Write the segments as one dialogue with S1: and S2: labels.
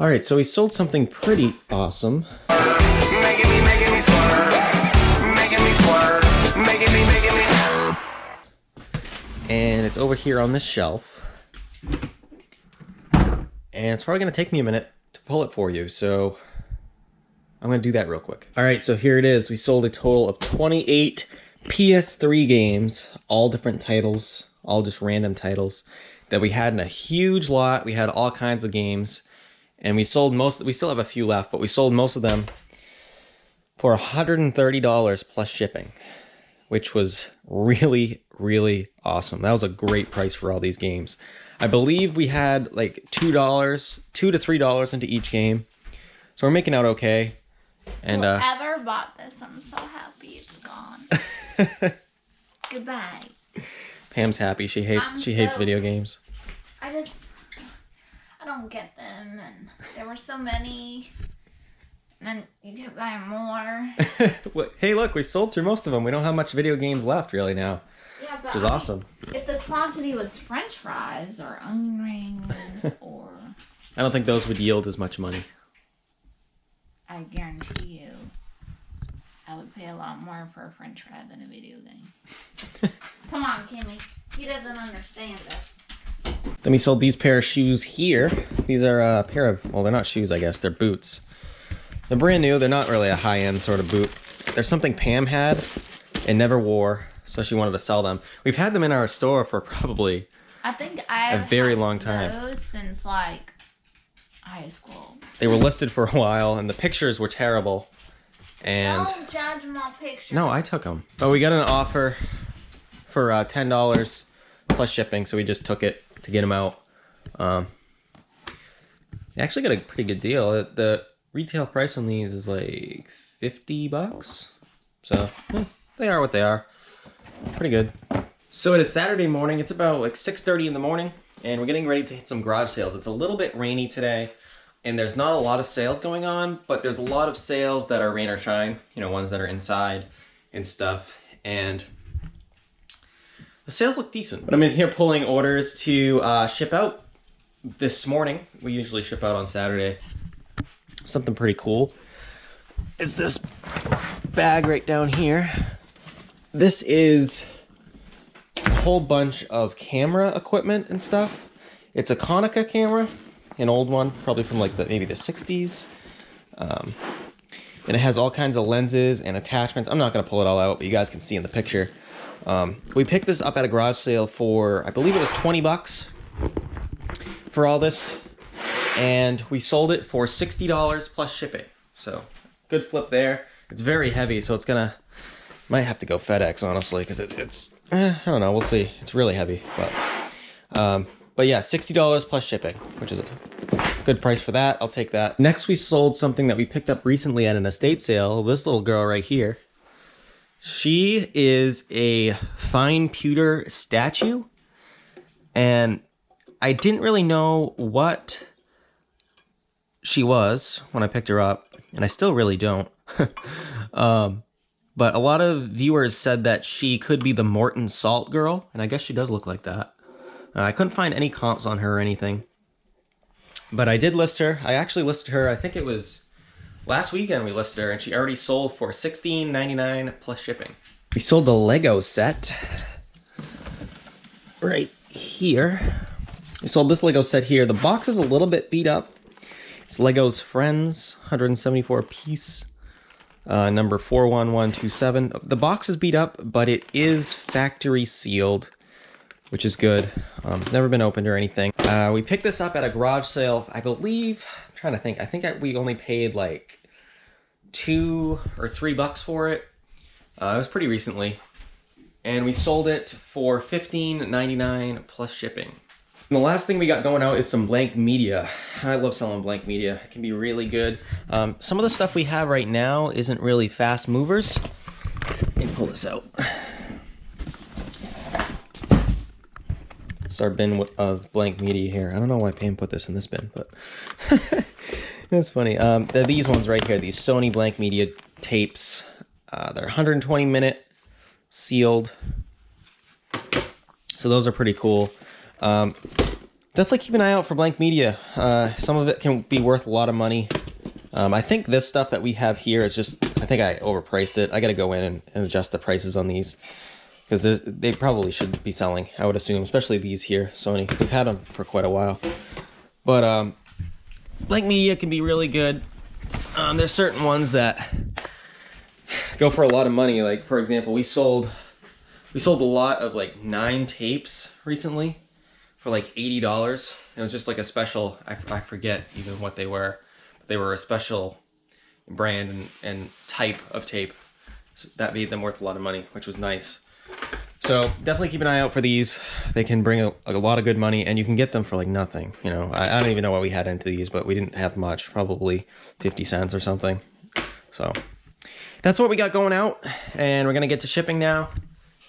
S1: All right, so we sold something pretty awesome.
S2: Making me swerve. Making me swerve. Making me swerve.
S1: And it's over here on this shelf. And it's probably gonna take me a minute to pull it for you, so I'm gonna do that real quick. All right, so here it is. We sold a total of 28 PS3 games, all different titles, all just random titles that we had in a huge lot. We had all kinds of games, and we sold most. We still have a few left, but we sold most of them for $130 plus shipping, which was really, really awesome. That was a great price for all these games. I believe we had like $2 to $3 into each game, so we're making out okay. And
S3: whoever bought this, I'm so happy it's gone. Goodbye.
S1: Pam's happy. She hates video games.
S3: I don't get them, and there were so many, and then you kept buying more.
S1: Well, hey, look, we sold through most of them. We don't have much video games left really now,
S3: Yeah, but
S1: which is awesome.
S3: If the quantity was French fries or onion rings or...
S1: I don't think those would yield as much money.
S3: I guarantee you, I would pay a lot more for a French fry than a video game. Come on, Kimmy. He doesn't understand this.
S1: Then we sold these pair of shoes here. These are a pair of, well, they're not shoes, I guess. They're boots. They're brand new. They're not really a high-end sort of boot. They're something Pam had and never wore, so she wanted to sell them. We've had them in our store for probably
S3: I think I've
S1: a very
S3: had
S1: long time.
S3: those since, like, high school.
S1: They were listed for a while, and the pictures were terrible. And
S3: Don't judge my pictures.
S1: no, I took them. But we got an offer for $10 plus shipping, so we just took it to get them out. They actually got a pretty good deal. The retail price on these is like $50. So they are what they are. Pretty good. So it is Saturday morning. It's about like 6:30 in the morning, and we're getting ready to hit some garage sales. It's a little bit rainy today, and there's not a lot of sales going on, but there's a lot of sales that are rain or shine, you know, ones that are inside and stuff. And the sales look decent. But I'm in here pulling orders to ship out this morning. We usually ship out on Saturday. Something pretty cool is this bag right down here. This is a whole bunch of camera equipment and stuff. It's a Konica camera, an old one, probably from like maybe the 60s. And it has all kinds of lenses and attachments. I'm not going to pull it all out, but you guys can see in the picture. We picked this up at a garage sale for, I believe it was $20 for all this. And we sold it for $60 plus shipping. So good flip there. It's very heavy, so it's gonna, might have to go FedEx, honestly, because it's I don't know, we'll see. It's really heavy, but yeah, $60 plus shipping, which is a good price for that. I'll take that. Next, we sold something that we picked up recently at an estate sale. This little girl right here. She is a fine pewter statue, and I didn't really know what she was when I picked her up, and I still really don't. But a lot of viewers said that she could be the Morton Salt girl, and I guess she does look like that. I couldn't find any comps on her or anything, but I did list her. I actually listed her, I think it was last weekend we listed her, and she already sold for $16.99 plus shipping. We sold the Lego set right here. We sold this Lego set here. The box is a little bit beat up. It's Lego's Friends, 174 piece, number 41127. The box is beat up, but it is factory sealed, which is good. Never been opened or anything. We picked this up at a garage sale, I believe. I'm trying to think. I think we only paid like $2 or $3 for it. It was pretty recently. And we sold it for $15.99 plus shipping. And the last thing we got going out is some blank media. I love selling blank media. It can be really good. Some of the stuff we have right now isn't really fast movers. Let me pull this out. It's our bin of blank media here. I don't know why Pam put this in this bin, but that's funny. They're these ones right here, these Sony blank media tapes. They're 120-minute sealed. So those are pretty cool. definitely keep an eye out for Blank Media. Some of it can be worth a lot of money. I think this stuff that we have here is just, I think I overpriced it. I got to go in and adjust the prices on these because they probably should be selling, I would assume, especially these here, Sony. We've had them for quite a while. But Blank Media can be really good. There's certain ones that go for a lot of money. Like, for example, we sold a lot of like 9 tapes recently for like $80. It was just like a special, I forget even what they were. They were a special brand and type of tape. So that made them worth a lot of money, which was nice. So definitely keep an eye out for these. They can bring a lot of good money, and you can get them for like nothing. You know, I don't even know what we had into these, but we didn't have much, probably 50 cents or something. So that's what we got going out, and we're gonna get to shipping now,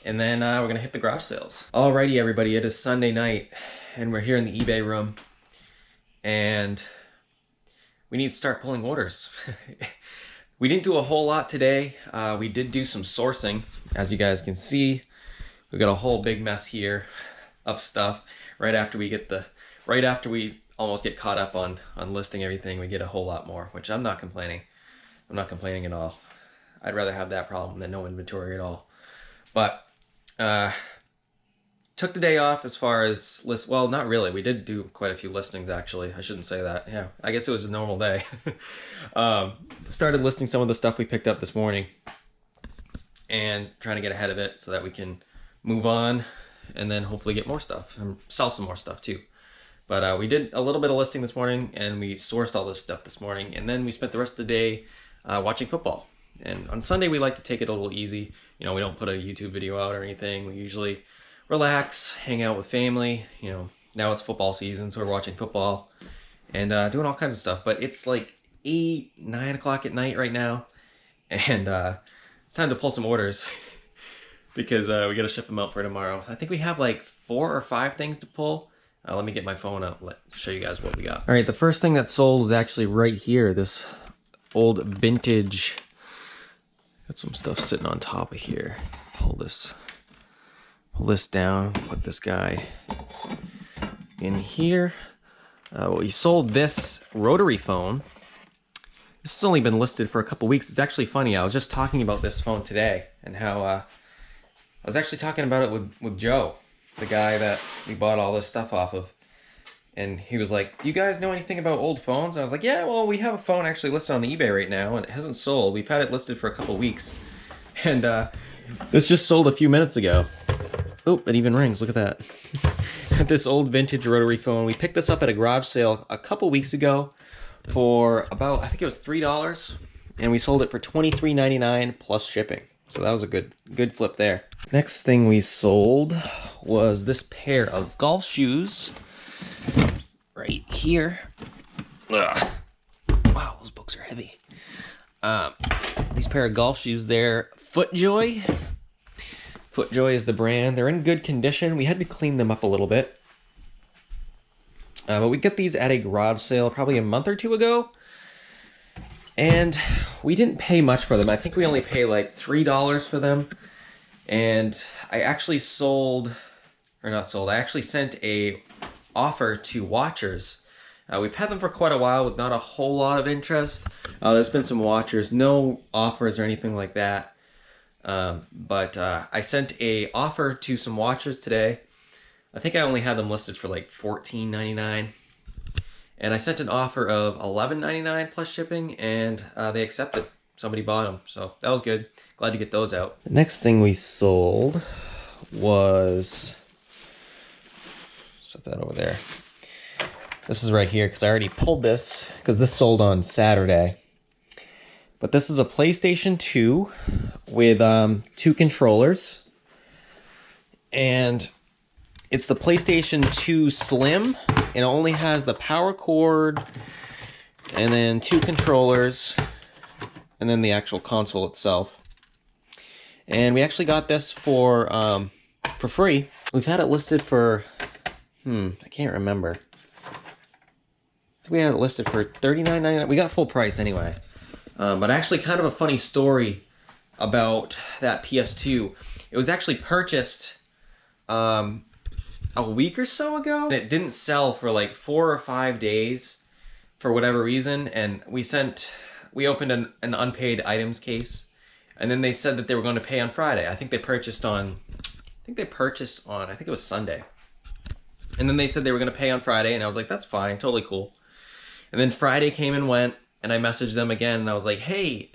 S1: and then we're gonna hit the garage sales. Alrighty, everybody, it is Sunday night, and we're here in the eBay room, and we need to start pulling orders. We didn't do a whole lot today. We did do some sourcing, as you guys can see. We got a whole big mess here of stuff. Right after we almost get caught up on listing everything, we get a whole lot more, which I'm not complaining. I'm not complaining at all. I'd rather have that problem than no inventory at all. But took the day off as far as well, not really. We did do quite a few listings, actually. I shouldn't say that. Yeah, I guess it was a normal day. Started listing some of the stuff we picked up this morning and trying to get ahead of it so that we can move on and then hopefully get more stuff and sell some more stuff too. But we did a little bit of listing this morning, and we sourced all this stuff this morning, and then we spent the rest of the day watching football. And on Sunday we like to take it a little easy. You know, we don't put a YouTube video out or anything. We usually relax, hang out with family. You know, now it's football season, so we're watching football and doing all kinds of stuff. But it's like 8, 9 o'clock at night right now, and it's time to pull some orders because we got to ship them out for tomorrow. I think we have like 4 or 5 things to pull. Let me get my phone out, show you guys what we got. All right, the first thing that sold was actually right here, this old vintage. Got some stuff sitting on top of here. Pull this down, put this guy in here. We sold this rotary phone. This has only been listed for a couple weeks. It's actually funny. I was just talking about this phone today and how I was actually talking about it with Joe, the guy that we bought all this stuff off of. And he was like, do you guys know anything about old phones? And I was like, yeah, well, we have a phone actually listed on eBay right now, and it hasn't sold. We've had it listed for a couple weeks. And this just sold a few minutes ago. Oh, it even rings. Look at that. This old vintage rotary phone. We picked this up at a garage sale a couple weeks ago for about, I think it was $3. And we sold it for $23.99 plus shipping. So that was a good flip there. Next thing we sold was this pair of golf shoes right here. Ugh. Wow, those books are heavy. These pair of golf shoes, they're FootJoy. FootJoy is the brand. They're in good condition. We had to clean them up a little bit. But we got these at a garage sale probably a month or 2 ago. And we didn't pay much for them. I think we only paid like $3 for them. And I actually I actually sent a offer to watchers. We've had them for quite a while with not a whole lot of interest. There's been some watchers, no offers or anything like that. But I sent a offer to some watchers today. I think I only had them listed for like $14.99. And I sent an offer of $11.99 plus shipping, and they accepted. Somebody bought them, so that was good. Glad to get those out. The next thing we sold was, set that over there. This is right here because I already pulled this because this sold on Saturday. But this is a PlayStation 2 with 2 controllers, and it's the PlayStation 2 Slim. It only has the power cord and then 2 controllers and then the actual console itself. And we actually got this for free. We've had it listed for, I can't remember. I think we had it listed for $39.99. We got full price anyway. But actually kind of a funny story about that PS2. It was actually purchased a week or so ago. And it didn't sell for like 4 or 5 days for whatever reason. And we opened an unpaid items case. And then they said that they were going to pay on Friday. I think it was Sunday. And then they said they were going to pay on Friday. And I was like, that's fine. Totally cool. And then Friday came and went. And I messaged them again. And I was like, hey,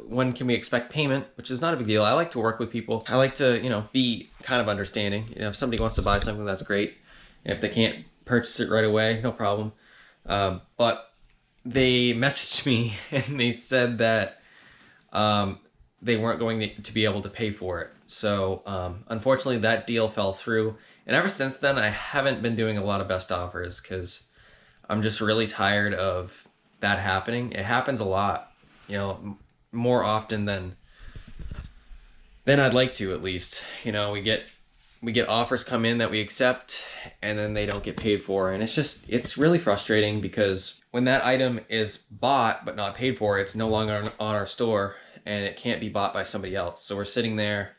S1: when can we expect payment? Which is not a big deal. I like to work with people. I like to, be kind of understanding. If somebody wants to buy something, that's great. And if they can't purchase it right away, no problem. But they messaged me and they said that they weren't going to be able to pay for it. So unfortunately, that deal fell through. And ever since then, I haven't been doing a lot of best offers because I'm just really tired of that happening. It happens a lot, more often than I'd like to, at least. We get offers come in that we accept and then they don't get paid for. And it's really frustrating because when that item is bought but not paid for, it's no longer on our store and it can't be bought by somebody else. So we're sitting there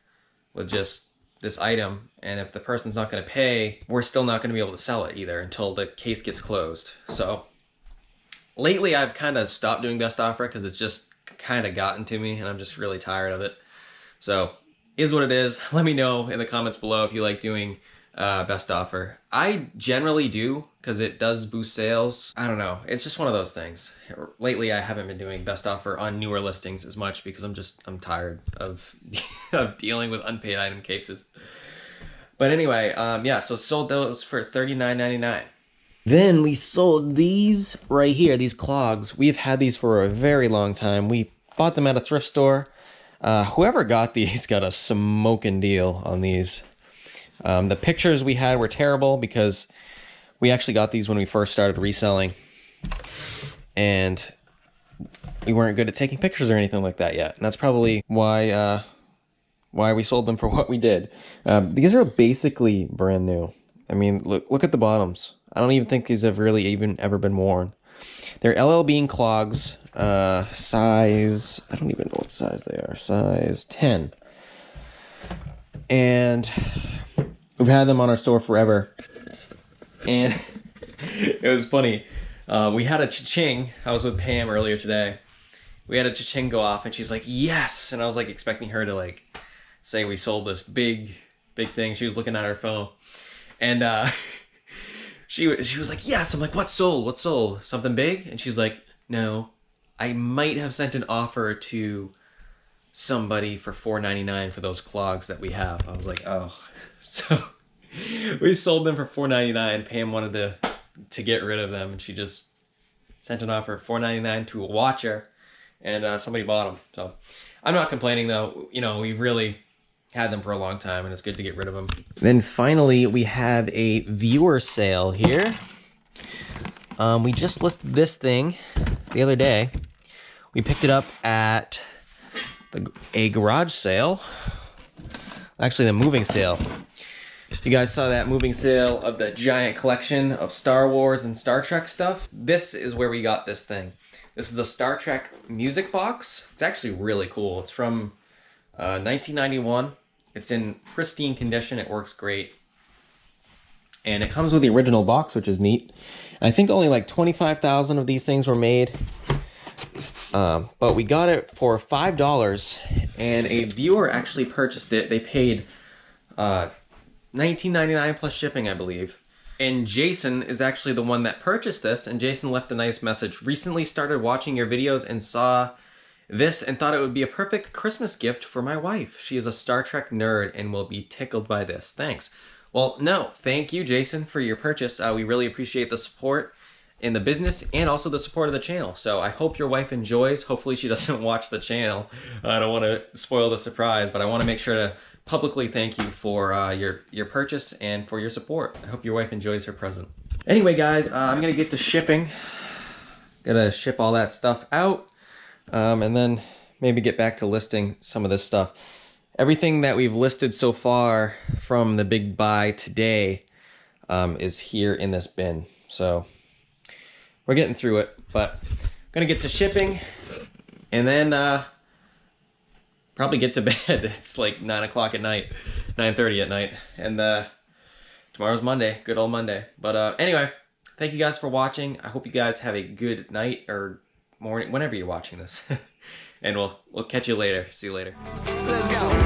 S1: with just this item, and if the person's not going to pay, we're still not going to be able to sell it either until the case gets closed. So lately I've kind of stopped doing best offer because it's just kind of gotten to me and I'm just really tired of it. So is what it is. Let me know in the comments below if you like doing best offer. I generally do because it does boost sales. I don't know. It's just one of those things. Lately, I haven't been doing best offer on newer listings as much because I'm tired of of dealing with unpaid item cases. But anyway, so sold those for $39.99. Then we sold these right here, these clogs. We've had these for a very long time. We bought them at a thrift store. Whoever got these got a smoking deal on these. The pictures we had were terrible because we actually got these when we first started reselling. And we weren't good at taking pictures or anything like that yet. And that's probably why we sold them for what we did. These are basically brand new. I mean, look at the bottoms. I don't even think these have really even ever been worn. They're LL Bean clogs, size, I don't even know what size they are, size 10. And we've had them on our store forever. And it was funny. We had a cha-ching. I was with Pam earlier today. We had a cha-ching go off and she's like, yes. And I was like expecting her to say we sold this big thing. She was looking at her phone. And she was like, yes. I'm like, what sold? Something big? And she's like, no, I might have sent an offer to somebody for $4.99 for those clogs that we have. I was like, oh. So we sold them for $4.99. Pam wanted to get rid of them, and she just sent an offer of $4.99 to a watcher, and somebody bought them. So I'm not complaining though. We've really had them for a long time, and it's good to get rid of them. Then finally, we have a viewer sale here. We just listed this thing the other day. We picked it up at a garage sale. Actually, the moving sale. You guys saw that moving sale of the giant collection of Star Wars and Star Trek stuff? This is where we got this thing. This is a Star Trek music box. It's actually really cool. It's from 1991. It's in pristine condition. It works great. And it comes with the original box, which is neat. I think only like 25,000 of these things were made. But we got it for $5, and a viewer actually purchased it. They paid $19.99 plus shipping, I believe. And Jason is actually the one that purchased this, and Jason left a nice message. Recently started watching your videos and saw this and thought it would be a perfect Christmas gift for my wife. She is a Star Trek nerd and will be tickled by this. Thanks. Well, no, thank you, Jason, for your purchase. We really appreciate the support in the business and also the support of the channel. So I hope your wife enjoys. Hopefully she doesn't watch the channel. I don't want to spoil the surprise, but I want to make sure to publicly thank you for your purchase and for your support. I hope your wife enjoys her present. Anyway, guys, I'm gonna get to shipping. Gotta ship all that stuff out, and then maybe get back to listing some of this stuff. Everything that we've listed so far from the big buy today is here in this bin. So we're getting through it, but I'm gonna get to shipping and then probably get to bed. It's like 9 o'clock at night, 9:30 at night, and Tomorrow's Monday, good old Monday. But anyway, thank you guys for watching. I hope you guys have a good night or morning, whenever you're watching this. And we'll catch you later. See you later.
S2: Let's go.